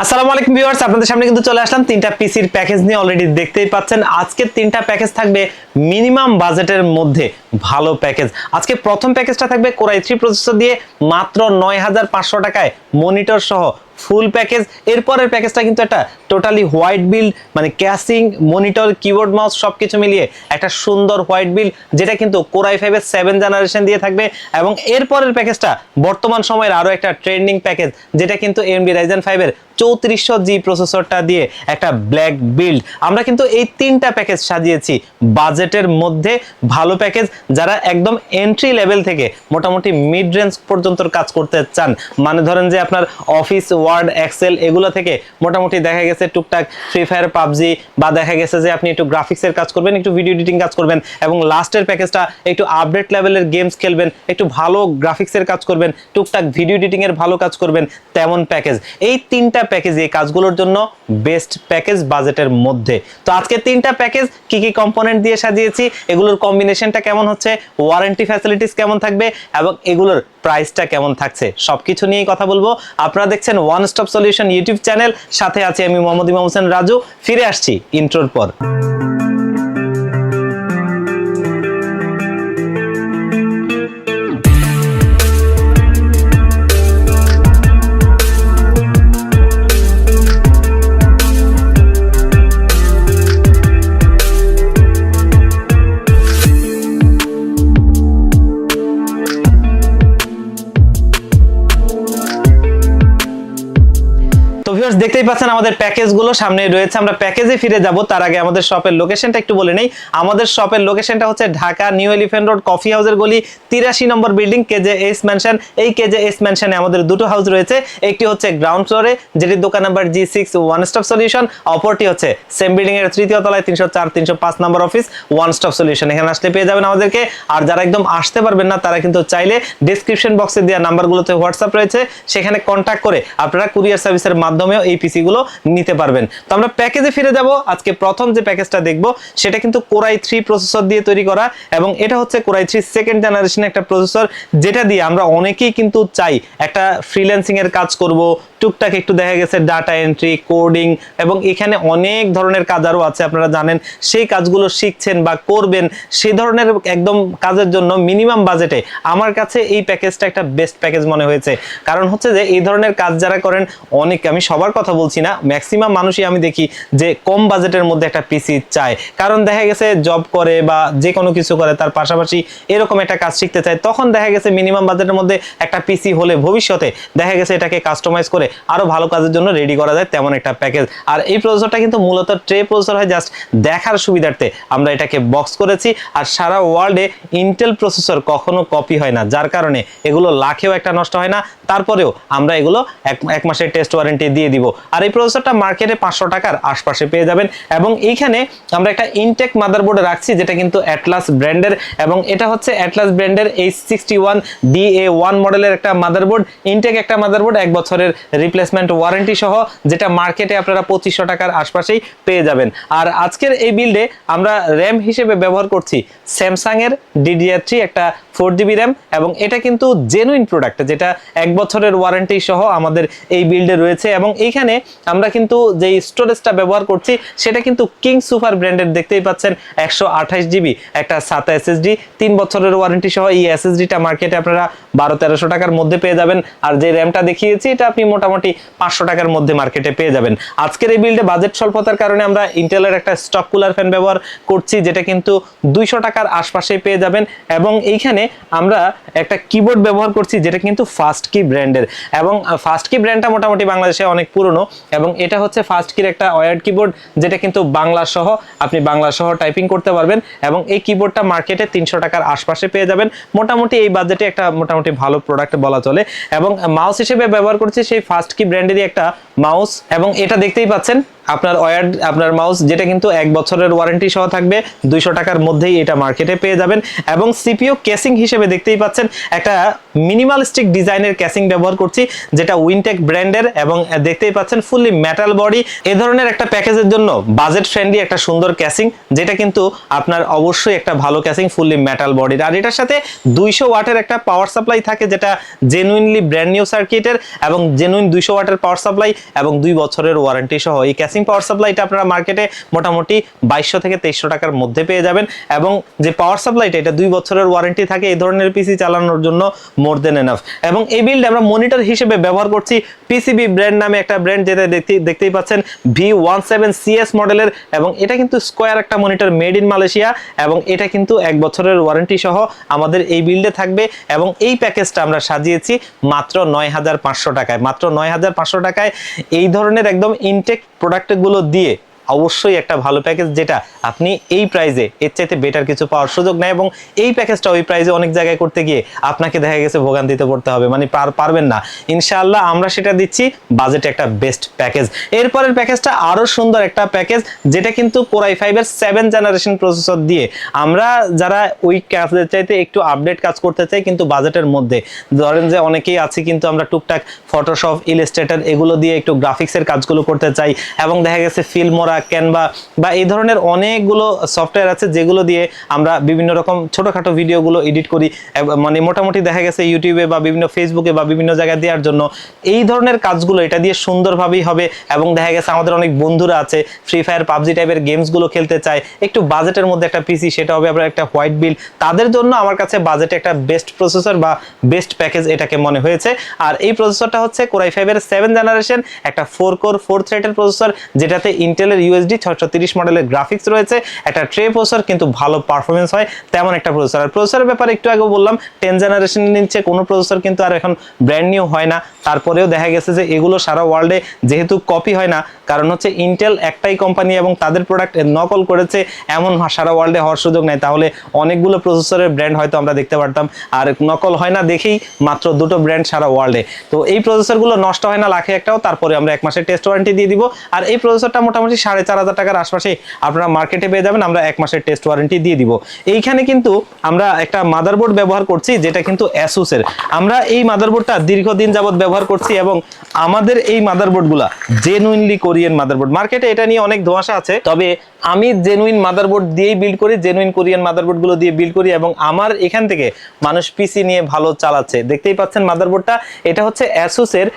আসসালামু আলাইকুম ভিউয়ার্স, আপনাদের সামনে কিন্তু চলে আসলাম তিনটা পিসির প্যাকেজ নিয়ে। অলরেডি দেখতেই পাচ্ছেন আজকের তিনটা প্যাকেজ থাকবে মিনিমাম বাজেটের মধ্যে ভালো প্যাকেজ। আজকে প্রথম প্যাকেজটা থাকবে Core i3 প্রসেসর দিয়ে মাত্র ৯৫০০ টাকায় মনিটর সহ ফুল প্যাকেজ। এরপরের প্যাকেজটা কিন্তু একটা টোটালি হোয়াইট বিল্ড, মানে ক্যাসিং, মনিটর, কিবোর্ড, মাউস সবকিছু মিলিয়ে একটা সুন্দর হোয়াইট বিল্ড, যেটা কিন্তু Core i5 এর 7 জেনারেশন দিয়ে থাকবে। এবং এরপরের প্যাকেজটা বর্তমান সময়ের আরো একটা ট্রেন্ডিং প্যাকেজ, যেটা কিন্তু AMD Ryzen 5 এর 3400G প্রসেসরটা দিয়ে একটা ব্ল্যাক বিল্ড। আমরা কিন্তু এই তিনটা প্যাকেজ সাজিয়েছি বাজেটের মধ্যে ভালো প্যাকেজ। যারা একদম এন্ট্রি লেভেল থেকে মোটামুটি মিড রেঞ্জ পর্যন্ত কাজ করতে চান, মানে ধরেন যে আপনার অফিস, ওয়ার্ড, এক্সেল এগুলো থেকে মোটামুটি দেখা গেছে টুকটাক ফ্রি ফায়ার, পাবজি, বা দেখা গেছে যে আপনি একটু গ্রাফিক্সের কাজ করবেন, একটু ভিডিও এডিটিং কাজ করবেন, এবং লাস্টের প্যাকেজটা একটু আপডেট লেভেলের গেমস খেলবেন, একটু ভালো গ্রাফিক্সের কাজ করবেন, টুকটাক ভিডিও এডিটিং এর ভালো কাজ করবেন, তেমন প্যাকেজ। এই তিনটা প্যাকেজ এই কাজগুলোর জন্য বেস্ট প্যাকেজ বাজেটের মধ্যে। তো আজকে তিনটা প্যাকেজ কি কি কম্পোনেন্ট দিয়ে সাজিয়েছি, এগুলোর কম্বিনেশনটা কেমন হচ্ছে, ওয়ারেন্টি ফ্যাসিলিটিস কেমন থাকবে, এবং এগুলোর প্রাইসটা কেমন থাকছে, সবকিছু নিয়েই কথা বলবো। আপনারা দেখছেন one stop solution YouTube channel, সাথে আছি আমি মোহাম্মদ ইমাম হোসেন রাজু। ফিরে আসছি ইন্ট্রোর পর। দেখতেই পাচ্ছেন আমাদের প্যাকেজগুলো সামনে রয়েছে। আমরা প্যাকেজে ফিরে যাব, তার আগে আমাদের শপের লোকেশনটা একটু বলে নেই। আমাদের শপের লোকেশনটা হচ্ছে Dhaka new elephant road, coffee হাউসের গলি, 83 নম্বর বিল্ডিং, KJS ম্যানশন। এই KJS ম্যানশনে আমাদের দুটো হাউস রয়েছে, একটি হচ্ছে গ্রাউন্ড ফ্লোরে, যেটির দোকান number G6 one stop solution, অপরটি হচ্ছে সেম বিল্ডিং এর তৃতীয় তলায় 304 305 নম্বর অফিস, ওয়ান স্টপ সলিউশন। এখানে আসলে পেয়ে যাবেন আমাদেরকে। আর যারা একদম আসতে পারবেন না, তারা কিন্তু চাইলে ডেসক্রিপশন বক্সে দেওয়া নাম্বারগুলোতে হোয়াটসঅ্যাপ রয়েছে, সেখানে কন্ট্যাক্ট করে আপনারা কুরিয়ার সার্ভিসের মাধ্যমেও এই পিসি গুলো নিতে পারবেন। তো আমরা প্যাকেজে ফিরে যাব। আজকে প্রথম যে প্যাকেজটা দেখব সেটা কিন্তু Core i3 প্রসেসর দিয়ে তৈরি করা, এবং এটা হচ্ছে Core i3 সেকেন্ড জেনারেশন একটা প্রসেসর, যেটা দিয়ে আমরা অনেকেই কিন্তু চাই একটা ফ্রিল্যান্সিং এর কাজ করব, টুকটাক একটু দেখা গেছে ডাটা এন্ট্রি, কোডিং, এবং এখানে অনেক ধরনের কাজ আরও আছে, আপনারা জানেন। সেই কাজগুলো শিখছেন বা করবেন, সেই ধরনের একদম কাজের জন্য মিনিমাম বাজেটে আমার কাছে এই প্যাকেজটা একটা বেস্ট প্যাকেজ মনে হয়েছে। কারণ হচ্ছে যে এই ধরনের কাজ যারা করেন, অনেক, আমি সবার কথা বলছি না, ম্যাক্সিমাম মানুষই আমি দেখি যে কম বাজেটের মধ্যে একটা পিসি চায়। কারণ দেখা গেছে জব করে বা যে কোনো কিছু করে, তার পাশাপাশি এরকম একটা কাজ শিখতে চায়, তখন দেখা গেছে মিনিমাম বাজেটের মধ্যে একটা পিসি হলে ভবিষ্যতে দেখা গেছে এটাকে কাস্টমাইজ করে আরো ভালো কাজের জন্য রেডি করা যায়, তেমন একটা প্যাকেজ। আর এই প্রসেসরটা কিন্তু মূলত ট্রে প্রসেসর হয়, জাস্ট দেখার সুবিধার্থে আমরা এটাকে বক্স করেছি। আর সারা ওয়ার্ল্ডে ইন্টেল প্রসেসর কখনো কপি হয় না, যার কারণে এগুলো লাখেও একটা নষ্ট হয় না। তারপরেও আমরা এগুলো এক মাসের টেস্ট ওয়ারেন্টি দিয়ে দিব। আর এই প্রসেসরটা মার্কেটে 500 টাকার আশপাশে পেয়ে যাবেন। এবং এইখানে আমরা একটা ইনটেক মাদারবোর্ড রাখছি, যেটা কিন্তু অ্যাটলাস ব্র্যান্ডের, এবং এটা হচ্ছে অ্যাটলাস ব্র্যান্ডের H61DA1 মডেলের একটা মাদারবোর্ড, ইনটেক একটা মাদারবোর্ড, 1 বছরের রিপ্লেসমেন্ট ওয়ারেন্টি সহ, যেটা মার্কেটে আপনারা 2500 টাকার আশপাশেই পেয়ে যাবেন। আর আজকের এই বিল্ডে আমরা র্যাম হিসেবে ব্যবহার করছি স্যামসাং এর DDR3 একটা 4GB র্যাম, এবং এটা কিন্তু জেনুইন প্রোডাক্ট, যেটা 1 বছরের ওয়ারেন্টি সহ আমাদের এই বিল্ডে রয়েছে। এবং এইখানে আমরা কিন্তু যে স্টোরেজটা ব্যবহার করছি সেটা কিন্তু কিং সুপার ব্র্যান্ডের, দেখতেই পাচ্ছেন 128GB একটা SATA SSD, 3 বছরের ওয়ারেন্টি সহ। এই SSDটা মার্কেটে আপনারা 1200-1300 টাকার মধ্যে পেয়ে যাবেন। আর যে র্যামটা দেখিয়েছি এটা আপনি মোটামুটি 500 টাকার মধ্যে মার্কেটে পেয়ে যাবেন। আজকের এই বিল্ডে বাজেট স্বল্পতার কারণে আমরা ইন্টেলের একটা স্টক কুলার ফ্যান ব্যবহার করছি, যেটা কিন্তু 200 টাকার আশপাশে পেয়ে যাবেন। এবং এইখানে আমরা একটা কিবোর্ড ব্যবহার করছি, যেটা কিন্তু ফাস্ট কি ব্র্যান্ডের, এবং ফাস্ট কি ব্র্যান্ডটা মোটামুটি বাংলাদেশে অনেক পুরনো, এবং এটা হচ্ছে ফাস্ট কির একটা ওয়্যার্ড কিবোর্ড, যেটা কিন্তু বাংলা সহ আপনি বাংলা সহ টাইপিং করতে পারবেন। এবং এই কিবোর্ডটা মার্কেটে 300 টাকার আশপাশে পেয়ে যাবেন। মোটামুটি এই বাজেটে একটা মোটামুটি ভালো প্রোডাক্ট বলা চলে। এবং মাউস হিসেবে ব্যবহার করছি সেই ফাস্ট কি ব্র্যান্ডেরই একটা মাউস, এবং এটা দেখতেই পাচ্ছেন আপনার ওয়্যার্ড আপনার মাউস, যেটা কিন্তু 1 বছরের ওয়ারেন্টি সহ থাকবে, 200 টাকার মধ্যেই এটা মার্কেটে পেয়ে যাবেন। এবং সিপিইউ কেসিং হিসেবে দেখতেই পাচ্ছেন একটা মিনিমালিস্টিক ডিজাইনের কেসিং ব্যবহার করছি, যেটা উইনটেক ব্র্যান্ডের, এবং দেখতেই পাচ্ছেন ফুললি মেটাল বডি। এ ধরনের একটা প্যাকেজের জন্য বাজেট ফ্রেন্ডলি একটা সুন্দর কেসিং, যেটা কিন্তু আপনার অবশ্যই একটা ভালো কেসিং, ফুললি মেটাল বডির। আর এটার সাথে 200 ওয়াটের একটা পাওয়ার সাপ্লাই থাকে, যেটা জেনুইনলি ব্র্যান্ড নিউ সার্কিটের, এবং জেনুইন 200 ওয়াটের পাওয়ার সাপ্লাই এবং 2 বছরের ওয়ারেন্টি সহ। এই কেসিং পাওয়ার সাপ্লাইটা আপনারা মার্কেটে মোটামুটি 2200 থেকে 2300 টাকার মধ্যে পেয়ে যাবেন। এবং যে পাওয়ার সাপ্লাইটা, এটা 2 বছরের ওয়ারেন্টি থাকে, এই ধরনের পিসি চালানোর জন্য মোর দেন এনাফ। এবং এই বিল্ড আমরা মনিটর হিসেবে ব্যবহার করছি পিসিবি ব্র্যান্ড নামে একটা ব্র্যান্ড, যেটা দেখতেই পাচ্ছেন V17CS মডেলের, এবং এটা কিন্তু স্কোয়ার একটা মনিটর, মেড ইন মালয়েশিয়া, এবং এটা কিন্তু 1 বছরের ওয়ারেন্টি সহ আমাদের এই বিল্ডে থাকবে। এবং এই প্যাকেজটা আমরা সাজিয়েছি মাত্র 9500 টাকায়। মাত্র 9500 টাকায় এই ধরনের একদম ইনটেক প্রোডাক্টগুলো দিয়ে অবশ্যই একটা ভালো প্যাকেজ, যেটা আপনি এই প্রাইজে এর চাইতে বেটার কিছু পাওয়ার সুযোগ নেই। এবং এই প্যাকেজটা ওই প্রাইজে অনেক জায়গায় করতে গিয়ে আপনাকে দেখা গেছে ভোগান্তিতে পড়তে হবে, মানে পারবেন না। ইনশাআল্লাহ আমরা সেটা দিচ্ছি বাজেটে একটা বেস্ট প্যাকেজ। এরপরের প্যাকেজটা আরো সুন্দর একটা প্যাকেজ, যেটা কিন্তু Core i5 এর 7 জেনারেশন প্রসেসর দিয়ে আমরা যারা ওই কাজের চাইতে একটু আপডেট কাজ করতে চাই কিন্তু বাজেটের মধ্যে, ধরেন যে অনেকেই আছে কিন্তু আমরা টুকটাক ফটোশপ, ইলাস্ট্রেটর এগুলো দিয়ে একটু গ্রাফিক্সের কাজগুলো করতে চাই, এবং দেখা গেছে ফিল্মোরা, ক্যানভা বা এই ধরনের অনেকগুলো সফটওয়্যার আছে যেগুলো দিয়ে আমরা বিভিন্ন রকম ছোটখাটো ভিডিওগুলো এডিট করি, মানে মোটামুটি দেখা গেছে ইউটিউবে বা বিভিন্ন ফেসবুকে বা বিভিন্ন জায়গায় দেওয়ার জন্য। এই ধরনের কাজগুলো এটা দিয়ে সুন্দরভাবেই হবে। এবং দেখা গেছে আমাদের অনেক বন্ধুরা আছে ফ্রি ফায়ার, পাবজি টাইপের গেমসগুলো খেলতে চায়, একটু বাজেটের মধ্যে একটা পিসি, সেটা হবে আবার একটা হোয়াইট বিল্ড, তাদের জন্য আমার কাছে বাজেটে একটা বেস্ট প্রসেসর বা বেস্ট প্যাকেজ এটাকে মনে হয়েছে। আর এই প্রসেসরটা হচ্ছে Core i5 এর 7 জেনারেশন, একটা 4 কোর 4 থ্রেডের প্রসেসর, যেটাতে ইন্টেলের USD 630 মডেলের গ্রাফিক্স রয়েছে, একটা ট্রে প্রসেসর, কিন্তু ভালো পারফরমেন্স হয় তেমন একটা প্রসেসর। আর প্রসেসরের ব্যাপারে একটু আগে বললাম 10 জেনারেশনের নিচে কোনো প্রসেসর কিন্তু আর এখন ব্র্যান্ড নিউ হয় না। তারপরেও দেখা গেছে যে এগুলো সারা ওয়ার্ল্ডে যেহেতু কপি হয় না, কারণ হচ্ছে ইন্টেল একটাই কোম্পানি এবং তাদের প্রোডাক্ট নকল করেছে, এমন সারা ওয়ার্ল্ডে হওয়ার সুযোগ নেই। তাহলে অনেকগুলো প্রসেসরের ব্র্যান্ড হয়তো আমরা দেখতে পারতাম, আর নকল হয় না দেখেই মাত্র 2টো ব্র্যান্ড সারা ওয়ার্ল্ডে। তো এই প্রসেসরগুলো নষ্ট হয় না লাখে একটাও, তারপরে আমরা 1 মাসের টেস্ট ওয়ারেন্টি দিয়ে দিব। আর এই প্রসেসরটা মোটামুটি 4500 টাকার আশপাশে আপনারা মার্কেটে পেয়ে যাবেন, আমরা 1 মাসের টেস্ট ওয়ারেন্টি দিয়ে দিব। এইখানে কিন্তু আমরা একটা মাদারবোর্ড ব্যবহার করছি, যেটা কিন্তু Asus এর। আমরা এই মাদারবোর্ডটা দীর্ঘদিন যাবত ব্যবহার করছি, এবং আমাদের এই মাদারবোর্ডগুলা জেনুইনলি কোরিয়ান মাদারবোর্ড। মার্কেটে এটা নিয়ে অনেক ধোঁয়াশা আছে, তবে আমি জেনুইন মাদারবোর্ড দিয়েই বিল্ড করি, জেনুইন কোরিয়ান মাদারবোর্ডগুলো দিয়ে বিল্ড করি, এবং আমার এখান থেকে মানুষ পিসি নিয়ে ভালো চালাচ্ছে। দেখতেই পাচ্ছেন মাদারবোর্ডটা, এটা হচ্ছে Asus এর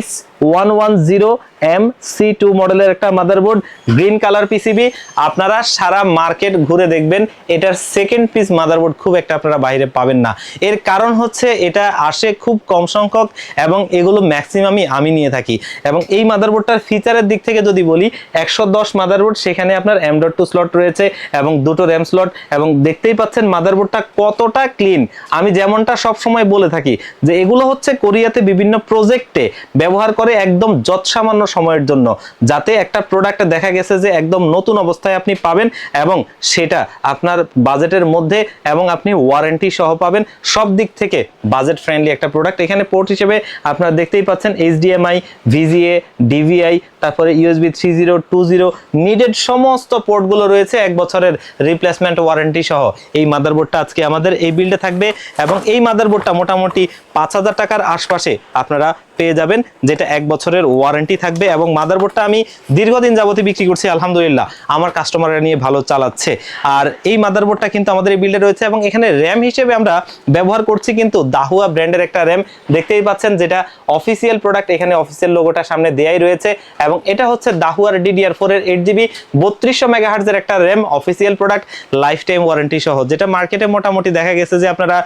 H110MC2 মডেলের একটা মাদারবোর্ড, গ্রিন কালার পিসিবি। আপনারা সারা মার্কেট ঘুরে দেখবেন এটার সেকেন্ড পিস মাদারবোর্ড খুব একটা আপনারা বাইরে পাবেন না। এর কারণ হচ্ছে এটা আসে খুব কম সংখ্যক, এবং এগুলো ম্যাক্সিমামই আমি নিয়ে থাকি। এবং এই মাদারবোর্ডটার ফিচারের দিক থেকে যদি বলি, 110 মাদারবোর্ড, সেখানে আপনার M.2 স্লট রয়েছে এবং 2টো RAM স্লট, এবং দেখতেই পাচ্ছেন মাদারবোর্ডটা কতটা ক্লিন। আমি যেমনটা সব সময় বলে থাকি যে এগুলো হচ্ছে কোরিয়াতে বিভিন্ন প্রজেক্টে ব্যবহার করে একদম যৎসামান্য সময়ের জন্য, যাতে একটা প্রোডাক্ট দেখা গেছে যে একদম নতুন অবস্থায় আপনি পাবেন, এবং সেটা আপনার বাজেটের মধ্যে, এবং আপনি ওয়ারেন্টি সহ পাবেন। সব দিক থেকে বাজেট ফ্রেন্ডলি একটা প্রোডাক্ট। এখানে পোর্ট হিসেবে আপনারা দেখতেই পাচ্ছেন HDMI, VGA, DVI, তারপরে USB 3.0, 2.0 নিডেড সমস্ত পোর্টগুলো রয়েছে, 1 বছরের রিপ্লেসমেন্ট ওয়ারেন্টি সহ। এই মাদারবোর্ডটা আজকে আমাদের এই বিল্ডে থাকবে, এবং এই মাদারবোর্ডটা মোটামুটি 5000 টাকার আশপাশে আপনারা পেয়ে যাবেন, যেটা 1 বছরের ওয়ারেন্টি থাকবে। এবং মাদারবোর্ডটা আমি দীর্ঘদিন যাবতীয় বিক্রি করছি, আলহামদুলিল্লাহ আমার কাস্টমাররা নিয়ে ভালো চালাচ্ছে। আর এই মাদারবোর্ডটা কিন্তু আমাদের এই বিল্ডে রয়েছে, এবং এখানে র্যাম হিসেবে আমরা ব্যবহার করছি কিন্তু দাহুয়া ব্র্যান্ডের একটা র্যাম, দেখতেই পাচ্ছেন, যেটা অফিসিয়াল প্রোডাক্ট। এখানে অফিসিয়াল লোগোটা সামনে দেয়াই রয়েছে, এবং এটা হচ্ছে দাহুয়ার DDR4 এর 8GB 3200 মেগাহার্টজের একটা RAM, official product, life time warranty সহ, যেটা মার্কেটে মোটামুটি দেখা গেছে যে আপনারা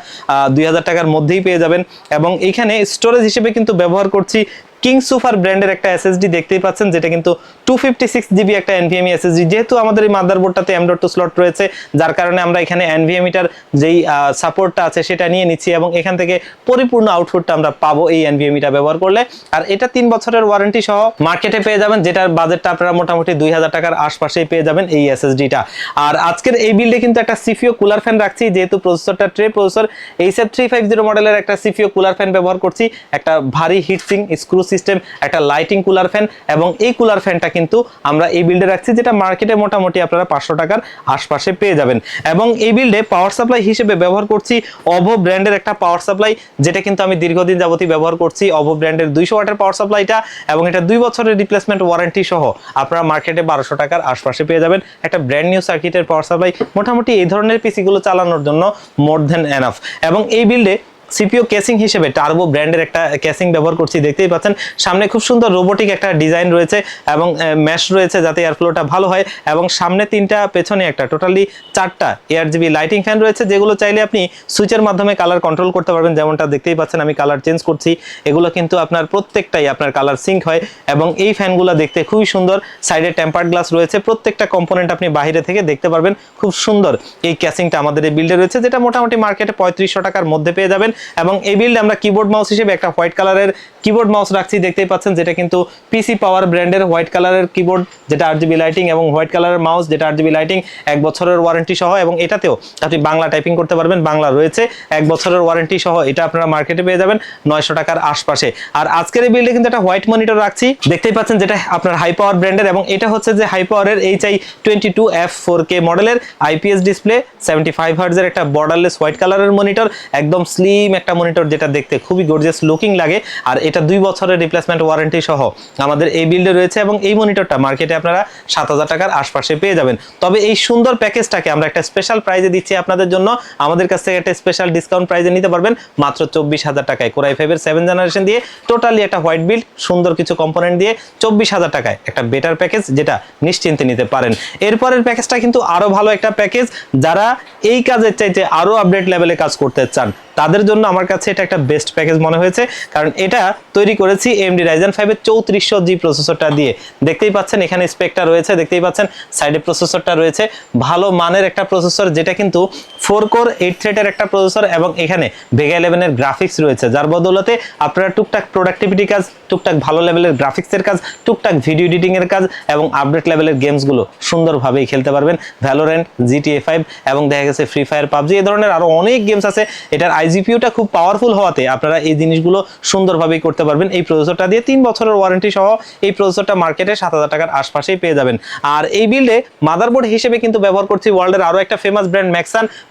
2000 টাকার মধ্যেই পেয়ে যাবেন। এবং এইখানে স্টোরেজ হিসেবে কিন্তু ব্যবহার করছি কিং সুপার ব্র্যান্ডের একটা SSD, দেখতেই পাচ্ছেন, যেটা কিন্তু 256GB একটা NVMe SSD। যেহেতু আমাদের এই মাদারবোর্ডটাতে M.2 স্লট রয়েছে, যার কারণে আমরা এখানে NVMe-টার যেই সাপোর্টটা আছে সেটা নিয়ে নিচ্ছি, এবং এখান থেকে পরিপূর্ণ আউটপুটটা আমরা পাবো এই NVMe-টা ব্যবহার করলে। আর এটা 3 বছরের ওয়ারেন্টি সহ মার্কেটে পেয়ে যাবেন, যেটার বাজেটটা আপনারা মোটামুটি 2000 টাকার আশপাশেই পেয়ে যাবেন এই SSD-টা। আর আজকের এই বিল্ডে কিন্তু একটা CPU কুলার ফ্যান রাখছি, যেহেতু প্রসেসরটা ট্রে প্রসেসর, HF350 মডেলের একটা CPU কুলার ফ্যান ব্যবহার করছি, একটা ভারী হিটসিং স্ক্রু সিস্টেম, একটা লাইটিং কুলার ফ্যান, এবং এই কুলার ফ্যানটা কিন্তু আমরা এই বিল্ডে রাখছি, যেটা মার্কেটে মোটামুটি আপনারা 500 টাকার আশপাশে পেয়ে যাবেন। এবং এই বিল্ডে পাওয়ার সাপ্লাই হিসেবে ব্যবহার করছি অভো ব্র্যান্ডের একটা পাওয়ার সাপ্লাই, যেটা কিন্তু আমি দীর্ঘদিন যাবতই ব্যবহার করছি। অভো ব্র্যান্ডের 200 ওয়াটের পাওয়ার সাপ্লাইটা, এবং এটা 2 বছরের রিপ্লেসমেন্ট ওয়ারেন্টি সহ আপনারা মার্কেটে 1200 টাকার আশপাশে পেয়ে যাবেন। একটা ব্র্যান্ড নিউ সার্কিটের পাওয়ার সাপ্লাই মোটামুটি এই ধরনের পিসি গুলো চালানোর জন্য মোর দ্যান এনাফ। এবং এই বিল্ডে সিপিইউ কেসিং হিসেবে টার্বো ব্র্যান্ডের একটা কেসিং ব্যবহার করছি, দেখতেই পাচ্ছেন। সামনে খুব সুন্দর রোবোটিক একটা ডিজাইন রয়েছে এবং ম্যাশ রয়েছে যাতে এয়ার ফ্লোটা ভালো হয়, এবং সামনে 3টা, পেছনে একটা, টোটালি 4টা ARGB লাইটিং ফ্যান রয়েছে, যেগুলো চাইলে আপনি সুইচের মাধ্যমে কালার কন্ট্রোল করতে পারবেন। যেমনটা দেখতেই পাচ্ছেন আমি কালার চেঞ্জ করছি, এগুলো কিন্তু আপনার প্রত্যেকটাই আপনার কালার সিঙ্ক হয়। এবং এই ফ্যানগুলো দেখতে খুবই সুন্দর, সাইডে টেম্পার্ড গ্লাস রয়েছে, প্রত্যেকটা কম্পোনেন্ট আপনি বাইরে থেকে দেখতে পারবেন। খুব সুন্দর এই কেসিংটা আমাদের এই বিল্ডে রয়েছে, যেটা মোটামুটি মার্কেটে 3500 টাকার মধ্যে পেয়ে যাবেন। এবং এই বিল্ডে আমরা কিবোর্ড মাউস হিসেবে একটা হোয়াইট কালারের কিবোর্ড মাউস রাখছি, দেখতেই পাচ্ছেন, যেটা কিন্তু পিসি পাওয়ার ব্র্যান্ডের হোয়াইট কালারের কিবোর্ড, যেটা RGB লাইটিং, এবং হোয়াইট কালারের মাউস, যেটা RGB লাইটিং, 1 বছরের ওয়ারেন্টি সহ। এবং এটাতেও আপনি বাংলা টাইপিং করতে পারবেন, বাংলা রয়েছে, 1 বছরের ওয়ারেন্টি সহ। এটা আপনারা মার্কেটে পেয়ে যাবেন 900 টাকার আশপাশে। আর আজকের এই বিল্ডে কিন্তু একটা হোয়াইট মনিটর রাখছি, দেখতেই পাচ্ছেন, যেটা আপনার হাই পাওয়ার ব্র্যান্ডের, এবং এটা হচ্ছে যে হাই পাওয়ারের HI22F 4K মডেলের IPS ডিসপ্লে, 75 হার্টজের একটা বর্ডারলেস হোয়াইট কালারের মনিটর, একদম স্লিম একটা মনিটর, যেটা দেখতে খুবই গর্জিয়াস লুকিং লাগে। আর এটা 2 বছরের রিপ্লেসমেন্ট ওয়ারেন্টি সহ আমাদের এই বিল্ডে রয়েছে, এবং এই মনিটরটা মার্কেটে আপনারা 7000 টাকার আশপাশে পেয়ে যাবেন। তবে এই সুন্দর প্যাকেজটাকে আমরা একটা স্পেশাল প্রাইজে দিচ্ছি আপনাদের জন্য, আমাদের কাছ থেকে একটা স্পেশাল ডিসকাউন্ট প্রাইজে নিতে পারবেন মাত্র 24000 টাকায়। কোরাই 5 এর 7 জেনারেশন দিয়ে টোটালি একটা হোয়াইট বিল্ড, সুন্দর কিছু কম্পোনেন্ট দিয়ে 24000 টাকায় একটা বেটার প্যাকেজ, যেটা নিশ্চিন্তে নিতে পারেন। এরপরের প্যাকেজটা কিন্তু আরো ভালো একটা প্যাকেজ, যারা এই কাজের চাইতে আরো আপডেট লেভেলে কাজ করতে চান তাদের জন্য আমার কাছে এটা একটা বেস্ট প্যাকেজ মনে হয়েছে, কারণ এটা তৈরি করেছি AMD Ryzen 5 এর 3400G প্রসেসরটা দিয়ে। দেখতেই পাচ্ছেন এখানে স্পেকটা রয়েছে, দেখতেই পাচ্ছেন সাইডে প্রসেসরটা রয়েছে, ভালো মানের একটা প্রসেসর, যেটা কিন্তু 4 কোর 8 থ্রেডের একটা প্রসেসর, এবং এখানে Vega 11 এর গ্রাফিক্স রয়েছে, যার বদৌলতে আপনারা টুকটাক প্রোডাক্টিভিটি কাজ, টুকটাক ভালো লেভেলের গ্রাফিক্সের কাজ, টুকটাক ভিডিও এডিটিং এর কাজ, এবং আপডেট লেভেলের গেমসগুলো সুন্দরভাবেই খেলতে পারবেন। ভ্যালোরেন্ট, GTA 5, এবং দেখা গেছে ফ্রি ফায়ার, পাবজি, এই ধরনের আরো অনেক গেমস আছে। এটার IGPU-টা খুব পাওয়ারফুল হওয়াতে আপনারা এই জিনিসগুলো সুন্দরভাবেই করতে পারবেন এই প্রসেসরটা দিয়ে। 3 বছরের ওয়ারেন্টি সহ এই প্রসেসরটা মার্কেটে 7000 টাকার আশপাশেই পেয়ে যাবেন। আর এই বিল্ডে মাদারবোর্ড হিসেবে কিন্তু ব্যবহার করছি ওয়ার্ল্ডের আরো একটা ফেমাস ব্র্যান্ড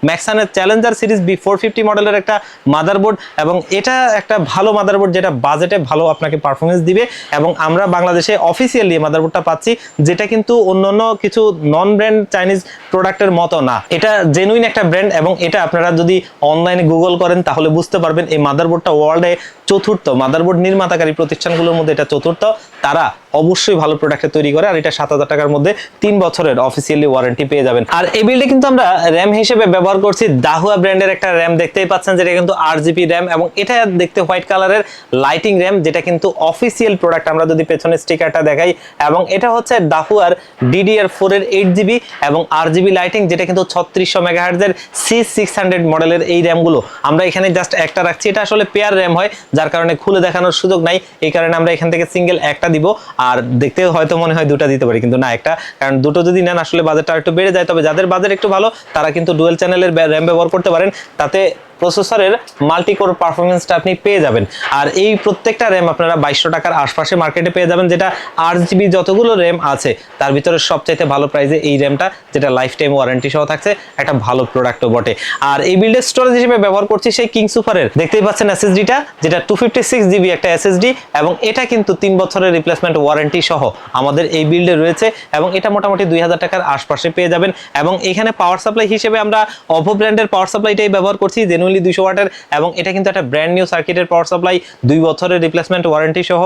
ম্যাক্সানের চ্যালেঞ্জার সিরিজ B450 মডেলের একটা মাদারবোর্ড, এবং এটা একটা ভালো মাদারবোর্ড, যেটা বাজেটে ভালো আপনাকে পারফরমেন্স দিবে। এবং আমরা বাংলাদেশে অফিসিয়ালি মাদারবোর্ডটা পাচ্ছি, যেটা কিন্তু অন্যান্য কিছু নন ব্র্যান্ড চাইনিজ প্রোডাক্টের মতো না, এটা জেনুইন একটা ব্র্যান্ড। এবং এটা আপনারা যদি অনলাইনে গুগল করেন তাহলে বুঝতে পারবেন এই মাদারবোর্ডটা ওয়ার্ল্ডে 4র্থ মাদারবোর্ড নির্মাতাকারী প্রতিষ্ঠানগুলোর মধ্যে এটা 4র্থ। তারা অবশ্যই ভালো প্রোডাক্ট তৈরি করে, আর এটা 7000 টাকার মধ্যে 3 বছরের অফিসিয়ালি ওয়ারেন্টি পেয়ে যাবেন। আর এই বিল্ডে কিন্তু আমরা র্যাম হিসেবে ব্যবহার করছি দাহুয়া ব্র্যান্ডের একটা র্যাম, দেখতেই পাচ্ছেন, যেটা কিন্তু 8GB র্যাম, এবং এটা দেখতে হোয়াইট কালারের লাইটিং র্যাম, যেটা কিন্তু অফিসিয়াল প্রোডাক্ট। আমরা যদি পেছনে স্টিকারটা দেখাই, এবং এটা হচ্ছে দাহুয়ার DDR4 এর 8GB এবং RGB লাইটিং, যেটা কিন্তু 3600 মেগাহার্টজের C600 মডেলের এই র্যামগুলো আমরা এখানে জাস্ট একটা রাখছি। এটা আসলে পেয়ার র্যাম হয়, যার কারণে খুলে দেখানোর সুযোগ নাই, এই কারণে আমরা এখান থেকে সিঙ্গেল একটা দিব। আর দেখতে হয়তো মনে হয় দুটো দিতে পারি, কিন্তু না, একটা, কারণ দুটো যদি নেন আসলে বাজেটটা একটু বেড়ে যায়। তবে যাদের বাজেট একটু ভালো তারা কিন্তু ডুয়েল চ্যানেলের র্যাম ব্যবহার করতে পারেন, তাতে প্রসেসরের মাল্টি কোর পারফরমেন্সটা আপনি পেয়ে যাবেন। আর এই প্রত্যেকটা র্যাম আপনারা 2200 টাকার আশপাশে মার্কেটে পেয়ে যাবেন, যেটা 8GB যতগুলো র্যাম আছে তার ভিতরে সবচাইতে ভালো প্রাইসে এই র্যামটা, যেটা লাইফ টাইম ওয়ারেন্টি সহ থাকছে, একটা ভালো প্রোডাক্টও বটে। আর এই বিল্ডের স্টোরেজ হিসেবে ব্যবহার করছি সেই কিং সুপারের, দেখতেই পাচ্ছেন SSD-টা, যেটা 256GB একটা SSD, এবং এটা কিন্তু 3 বছরের রিপ্লেসমেন্ট ওয়ারেন্টি সহ আমাদের এই বিল্ডে রয়েছে, এবং এটা মোটামুটি 2000 টাকার আশপাশে পেয়ে যাবেন। এবং এখানে পাওয়ার সাপ্লাই হিসেবে আমরা অভো ব্র্যান্ডের পাওয়ার সাপ্লাইটাই ব্যবহার করছি, জেনুইনলি 200 ওয়াটের, এবং এটা কিন্তু একটা ব্র্যান্ড নিউ সার্কিটের পাওয়ার সাপ্লাই, 2 বছরের রিপ্লেসমেন্ট ওয়ারেন্টি সহ।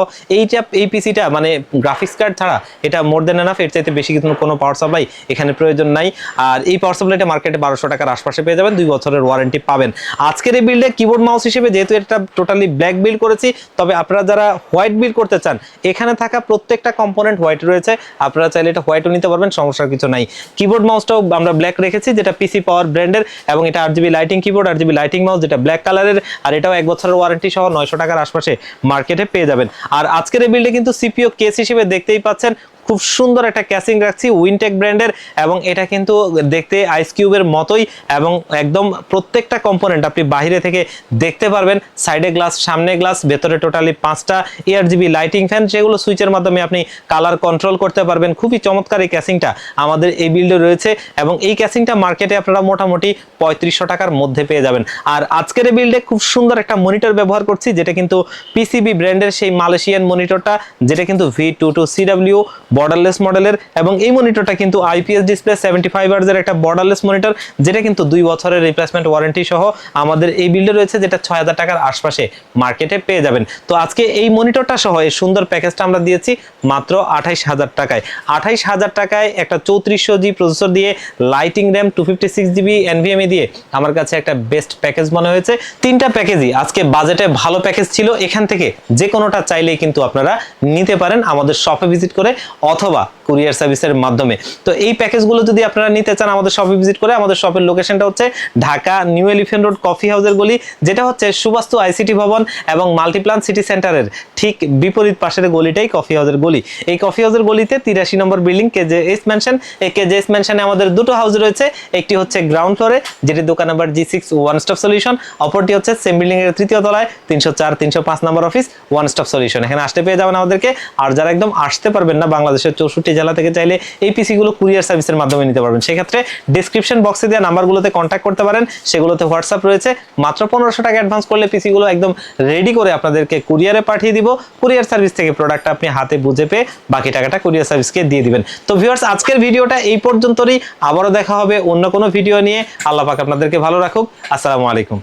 এই পিসিটা মানে গ্রাফিক্স কার্ড ছাড়া এটা মোর দেন এনাফ, এর চাইতে বেশি কিছু কোনো পাওয়ার সাপ্লাই এখানে প্রয়োজন নাই। আর এই পাওয়ার সাপ্লাইটা মার্কেটে 1200 টাকার আশপাশে পেয়ে যাবেন, 2 বছরের ওয়ারেন্টি পাবেন। আজকের এই বিল্ডে কিবোর্ড মাউস হিসেবে যেহেতু এটা টোটালি ব্ল্যাক বিল্ড করেছি, তবে আপনারা যারা হোয়াইট বিল্ড করতে চান, এখানে থাকা প্রত্যেকটা কম্পোনেন্ট হোয়াইট রয়েছে, আপনারা চাইলে এটা হোয়াইটও নিতে পারবেন, সমস্যার কিছু নাই। কিবোর্ড মাউসটাও আমরা ব্ল্যাক রেখেছি, যেটা পিসি পাওয়ার ব্র্যান্ডের, এবং এটা RGB lighting keyboard, RGB lighting mouse, যেটা ব্ল্যাক কালারের, আর এটাও 1 বছরের ওয়ারেন্টি সহ 900 টাকার আশপাশে মার্কেটে পেয়ে যাবেন। আর আজকের এই বিল্ডে কিন্তু CPU কেস হিসেবে দেখতেই পাচ্ছেন খুব সুন্দর একটা ক্যাসিং রাখছি উইনটেক ব্র্যান্ডের, এবং এটা কিন্তু দেখতে আইস কিউবের মতোই, এবং একদম প্রত্যেকটা কম্পোনেন্ট আপনি বাইরে থেকে দেখতে পারবেন। সাইডে গ্লাস, সামনে গ্লাস, ভেতরে টোটালি 5টা ARGB লাইটিং ফ্যান, সেগুলো সুইচের মাধ্যমে আপনি কালার কন্ট্রোল করতে পারবেন। খুবই চমৎকার এই ক্যাসিংটা আমাদের এই বিল্ডে রয়েছে, এবং এই ক্যাসিংটা মার্কেটে আপনারা মোটামুটি 3500 টাকার মধ্যে পেয়ে যাবেন। আর আজকের এই বিল্ডে খুব সুন্দর একটা মনিটর ব্যবহার করছি, যেটা কিন্তু PCB ব্র্যান্ডের সেই মালয়েশিয়ান মনিটরটা, যেটা কিন্তু V22CW বর্ডারলেস মডেলের, এবং এই মনিটরটা কিন্তু IPS ডিসপ্লে 75 হার্টজের একটা বর্ডারলেস মনিটর, যেটা কিন্তু 2 বছরের রিপ্লেসমেন্ট ওয়ারেন্টি সহ আমাদের এই বিল্ডে রয়েছে, যেটা 6000 টাকার আশপাশে মার্কেটে পেয়ে যাবেন। তো আজকে এই মনিটরটা সহ এই সুন্দর প্যাকেজটা আমরা দিয়েছি মাত্র 28000 টাকায়। 28000 টাকায় একটা 3400G প্রসেসর দিয়ে, লাইটিং র্যাম 256GB NVMe দিয়ে আমার কাছে একটা বেস্ট প্যাকেজ মনে হয়েছে। 3টা প্যাকেজই আজকে বাজেটে ভালো প্যাকেজ ছিল, এখান থেকে যে কোনোটা চাইলেই কিন্তু আপনারা নিতে পারেন আমাদের শপে ভিজিট করে অথবা কুরিয়ার সার্ভিসের মাধ্যমে। তো এই প্যাকেজগুলো যদি আপনারা নিতে চান আমাদের শপে ভিজিট করে, আমাদের শপের লোকেশনটা হচ্ছে Dhaka new elephant road coffee হাউসের গলি, যেটা হচ্ছে সুবাস্তু ICT ভবন এবং মাল্টিপ্লান সিটি সেন্টারের ঠিক বিপরীত পাশের গলিটাই কফি হাউসের গলি। এই কফি হাউসের গলিতে 83 নম্বর বিল্ডিং KJS ম্যানশন। এই KJS ম্যানশনে আমাদের দুটো হাউস রয়েছে, একটি হচ্ছে গ্রাউন্ড ফ্লোরে, যেটি দোকান number G6 one stop solution, অপরটি হচ্ছে সেম বিল্ডিং এর 3য় তলায় 304 305 নম্বর অফিস ওয়ান স্টপ সলিউশন। এখানে আসতে পেয়ে যাবেন আমাদেরকে। আর যারা একদম আসতে পারবেন না, বাংলাদেশের 64 জেলা থেকে চাইলে এই পিসি গুলো কুরিয়ার সার্ভিসের মাধ্যমে নিতে পারবেন। সেক্ষেত্রে ডেসক্রিপশন বক্সে দেওয়া নাম্বারগুলোতে কন্ট্যাক্ট করতে পারেন, সেগুলোতে হোয়াটসঅ্যাপ রয়েছে। মাত্র 1500 টাকা অ্যাডভান্স করলে পিসি গুলো একদম রেডি করে আপনাদেরকে কুরিয়ারে পাঠিয়ে দিব। কুরিয়ার সার্ভিস থেকে প্রোডাক্টটা আপনি হাতে বুঝে পেয়ে বাকি টাকাটা কুরিয়ার সার্ভিসকে দিয়ে দিবেন। তো ভিউয়ার্স, আজকের ভিডিওটা এই পর্যন্তই। আবারও দেখা হবে অন্য কোনো ভিডিও নিয়ে। আল্লাহ পাক আপনাদেরকে ভালো রাখুক। আসসালামু আলাইকুম।